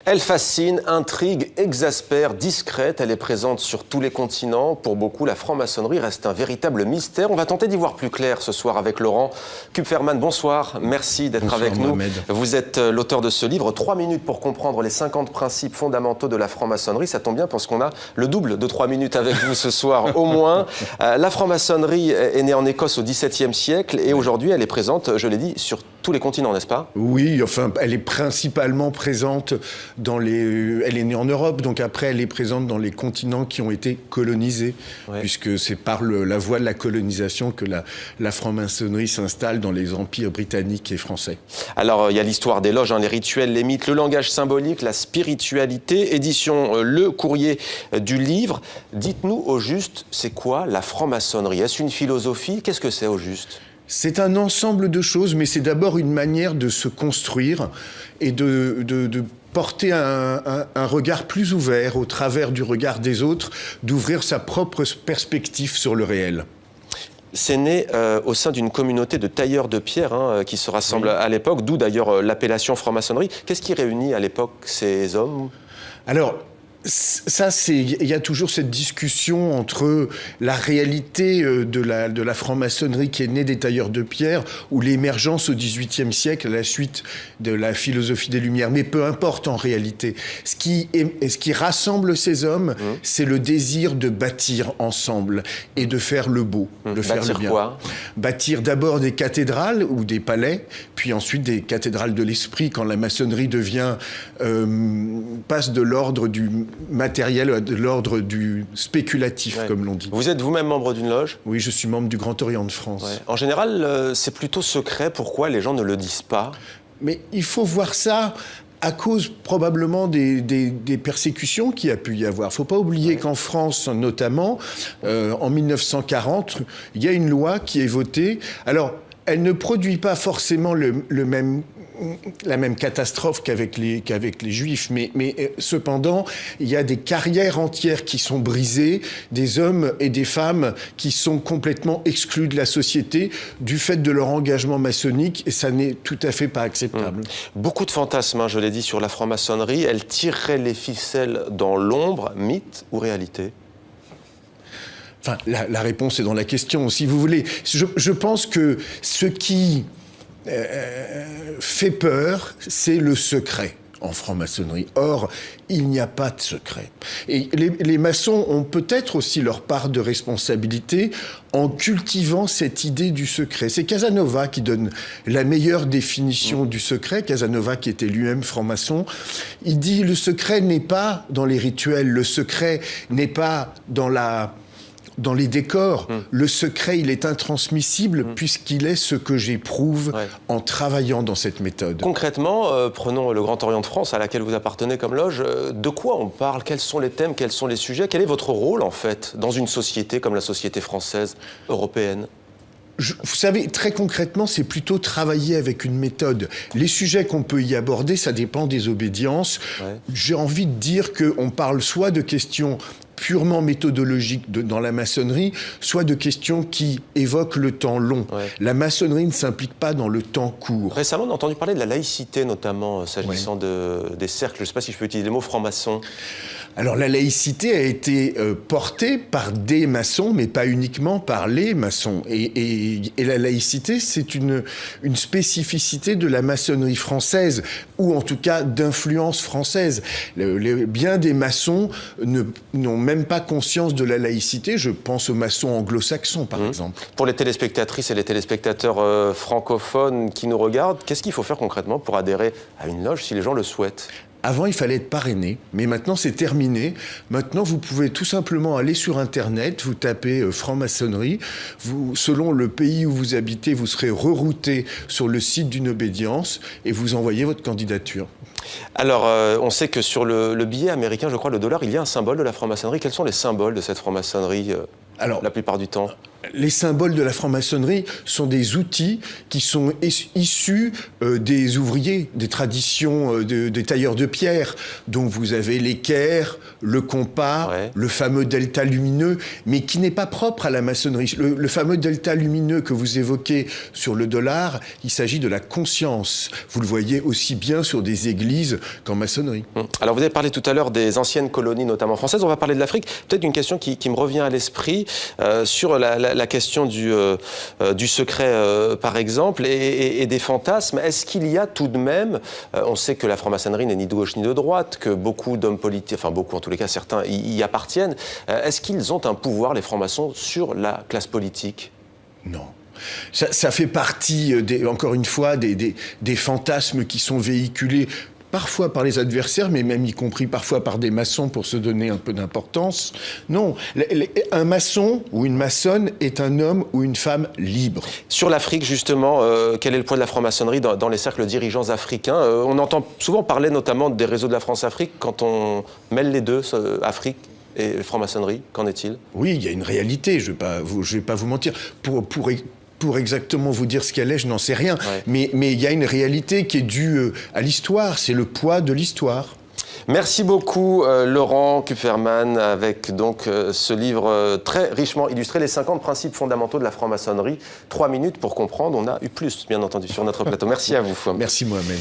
Elle fascine, intrigue, exaspère, discrète. Elle est présente sur tous les continents. Pour beaucoup, la franc-maçonnerie reste un véritable mystère. On va tenter d'y voir plus clair ce soir avec Laurent Kupferman. Bonsoir, merci d'être avec nous. Mohamed. Vous êtes l'auteur de ce livre, 3 minutes pour comprendre les 50 principes fondamentaux de la franc-maçonnerie. Ça tombe bien parce qu'on a le double de 3 minutes avec vous ce soir, au moins. La franc-maçonnerie est née en Écosse au XVIIe siècle et aujourd'hui, elle est présente, je l'ai dit, sur tous les continents, n'est-ce pas? Oui, enfin, elle est principalement présente elle est née en Europe, donc après, elle est présente dans les continents qui ont été colonisés, puisque c'est par la voie de la colonisation que la franc-maçonnerie s'installe dans les empires britanniques et français. Alors, il y a l'histoire des loges, les rituels, les mythes, le langage symbolique, la spiritualité. Édition Le Courrier du Livre. Dites-nous au juste, c'est quoi la franc-maçonnerie? Est-ce une philosophie? Qu'est-ce que c'est au juste? C'est un ensemble de choses, mais c'est d'abord une manière de se construire et de porter un regard plus ouvert au travers du regard des autres, d'ouvrir sa propre perspective sur le réel. C'est né au sein d'une communauté de tailleurs de pierre qui se rassemblent à l'époque, d'où d'ailleurs l'appellation franc-maçonnerie. Qu'est-ce qui réunit à l'époque ces hommes? Alors, il y a toujours cette discussion entre la réalité de la franc-maçonnerie qui est née des tailleurs de pierre ou l'émergence au XVIIIe siècle à la suite de la philosophie des Lumières. Mais peu importe en réalité. Ce qui rassemble ces hommes, c'est le désir de bâtir ensemble et de faire le beau, de faire le bien. Quoi? Bâtir d'abord des cathédrales ou des palais, puis ensuite des cathédrales de l'esprit quand la maçonnerie passe de l'ordre du matériel, de l'ordre du spéculatif, comme l'on dit. Vous êtes vous-même membre d'une loge? Oui, je suis membre du Grand Orient de France. Ouais. En général, c'est plutôt secret. Pourquoi les gens ne le disent pas? Mais il faut voir ça à cause probablement des persécutions qu'il y a pu y avoir. Il ne faut pas oublier qu'en France, notamment, en 1940, il y a une loi qui est votée. Alors, elle ne produit pas forcément la même catastrophe qu'avec les Juifs, mais cependant, il y a des carrières entières qui sont brisées, des hommes et des femmes qui sont complètement exclus de la société du fait de leur engagement maçonnique, et ça n'est tout à fait pas acceptable. Beaucoup de fantasmes, je l'ai dit, sur la franc-maçonnerie. Elle tirerait les ficelles dans l'ombre, mythe ou réalité? Enfin, la réponse est dans la question, si vous voulez. Je pense que ce qui fait peur, c'est le secret en franc-maçonnerie. Or, il n'y a pas de secret. Et les maçons ont peut-être aussi leur part de responsabilité en cultivant cette idée du secret. C'est Casanova qui donne la meilleure définition du secret. Casanova, qui était lui-même franc-maçon, il dit « Le secret n'est pas dans les rituels, le secret n'est pas dans les décors. Le secret, il est intransmissible puisqu'il est ce que j'éprouve en travaillant dans cette méthode. » Concrètement, prenons le Grand Orient de France à laquelle vous appartenez comme loge. De quoi on parle? Quels sont les thèmes? Quels sont les sujets? Quel est votre rôle, en fait, dans une société comme la société française, européenne? Vous savez, très concrètement, c'est plutôt travailler avec une méthode. Les sujets qu'on peut y aborder, ça dépend des obédiences. J'ai envie de dire qu'on parle soit de questions purement méthodologiques dans la maçonnerie, soit de questions qui évoquent le temps long. La maçonnerie ne s'implique pas dans le temps court. Récemment, on a entendu parler de la laïcité, notamment, s'agissant des cercles. Je ne sais pas si je peux utiliser le mot franc-maçon. Alors la laïcité a été portée par des maçons, mais pas uniquement par les maçons. Et la laïcité, c'est une spécificité de la maçonnerie française, ou en tout cas d'influence française. Bien des maçons n'ont même pas conscience de la laïcité. Je pense aux maçons anglo-saxons, par exemple. Pour les téléspectatrices et les téléspectateurs francophones qui nous regardent, qu'est-ce qu'il faut faire concrètement pour adhérer à une loge si les gens le souhaitent? Avant, il fallait être parrainé, mais maintenant, c'est terminé. Maintenant, vous pouvez tout simplement aller sur Internet, vous tapez franc-maçonnerie. Selon le pays où vous habitez, vous serez rerouté sur le site d'une obédience et vous envoyez votre candidature. Alors, on sait que sur le billet américain, je crois, le dollar, il y a un symbole de la franc-maçonnerie. Quels sont les symboles de cette franc-maçonnerie Alors, la plupart du temps? Les symboles de la franc-maçonnerie sont des outils qui sont issus des ouvriers, des traditions des tailleurs de pierre, dont vous avez l'équerre, le compas, le fameux delta lumineux, mais qui n'est pas propre à la maçonnerie. Le fameux delta lumineux que vous évoquez sur le dollar, il s'agit de la conscience. Vous le voyez aussi bien sur des églises qu'en maçonnerie. Alors vous avez parlé tout à l'heure des anciennes colonies, notamment françaises. On va parler de l'Afrique. Peut-être une question qui me revient à l'esprit sur la question du secret, par exemple, et des fantasmes. Est-ce qu'il y a tout de même, on sait que la franc-maçonnerie n'est ni de gauche ni de droite, que beaucoup d'hommes politiques, enfin beaucoup en tous les cas, certains y appartiennent. Est-ce qu'ils ont un pouvoir, les francs-maçons, sur la classe politique? Non. Ça fait partie, encore une fois, des fantasmes qui sont véhiculés parfois par les adversaires, mais même y compris parfois par des maçons pour se donner un peu d'importance. Non, un maçon ou une maçonne est un homme ou une femme libre. Sur l'Afrique, justement, quel est le poids de la franc-maçonnerie dans les cercles dirigeants africains? On entend souvent parler notamment des réseaux de la France-Afrique quand on mêle les deux, Afrique et franc-maçonnerie. Qu'en est-il? Oui, il y a une réalité, je vais pas vous mentir. Pour exactement vous dire ce qu'elle est, je n'en sais rien. Ouais. Mais il y a une réalité qui est due à l'histoire, c'est le poids de l'histoire. Merci beaucoup Laurent Kupferman avec donc ce livre très richement illustré, les 50 principes fondamentaux de la franc-maçonnerie. 3 minutes pour comprendre, on a eu plus bien entendu sur notre plateau. Merci à vous. Merci Mohamed.